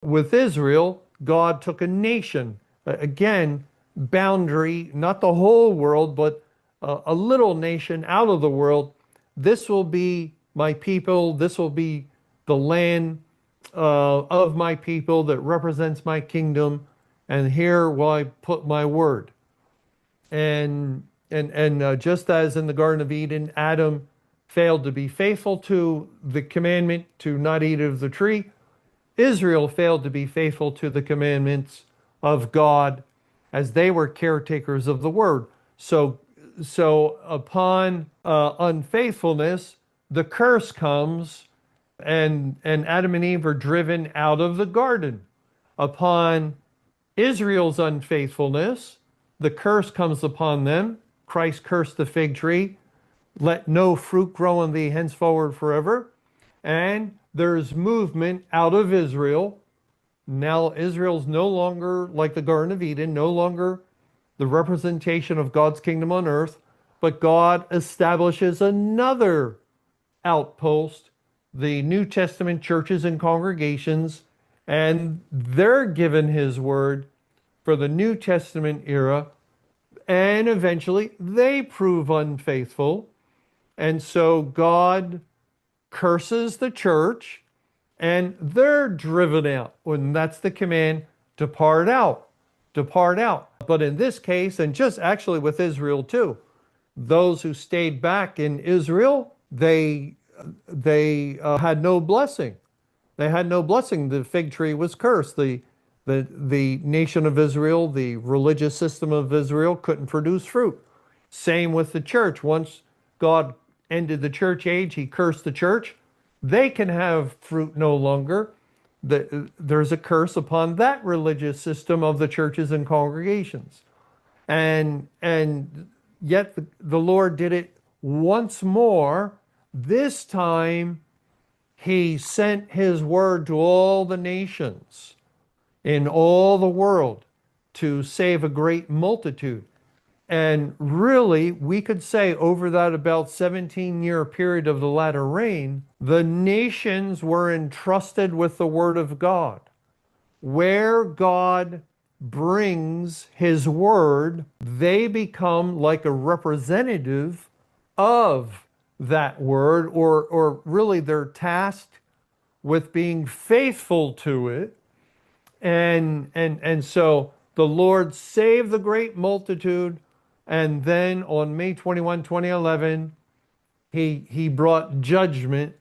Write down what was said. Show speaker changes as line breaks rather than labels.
with Israel, God took a nation, again, boundary, not the whole world, but a little nation out of the world. This will be my people. This will be the land of my people that represents my kingdom. And here will I put my word. And just as in the Garden of Eden, Adam failed to be faithful to the commandment to not eat of the tree, Israel failed to be faithful to the commandments of God as they were caretakers of the word. So upon unfaithfulness, the curse comes, and Adam and Eve are driven out of the garden. Upon Israel's unfaithfulness, the curse comes upon them. Christ cursed the fig tree. Let no fruit grow in thee henceforward forever. And there's movement out of Israel. Now Israel's no longer like the Garden of Eden, no longer the representation of God's kingdom on earth, but God establishes another outpost, the New Testament churches and congregations, and they're given his word for the New Testament era, and eventually they prove unfaithful. And so God curses the church and they're driven out. And that's the command, depart out, depart out. But in this case, and just actually with Israel too, those who stayed back in Israel, they had no blessing. They had no blessing. The fig tree was cursed. The nation of Israel, the religious system of Israel couldn't produce fruit. Same with the church. Once God ended the church age, he cursed the church. They can have fruit no longer. There's a curse upon that religious system of the churches and congregations. And yet the Lord did it once more. This time he sent his word to all the nations in all the world to save a great multitude. And really, we could say over that about 17-year period of the latter rain, the nations were entrusted with the word of God. Where God brings his word, they become like a representative of that word, or really they're tasked with being faithful to it. And so the Lord saved the great multitude. And then on May 21, 2011, he brought judgment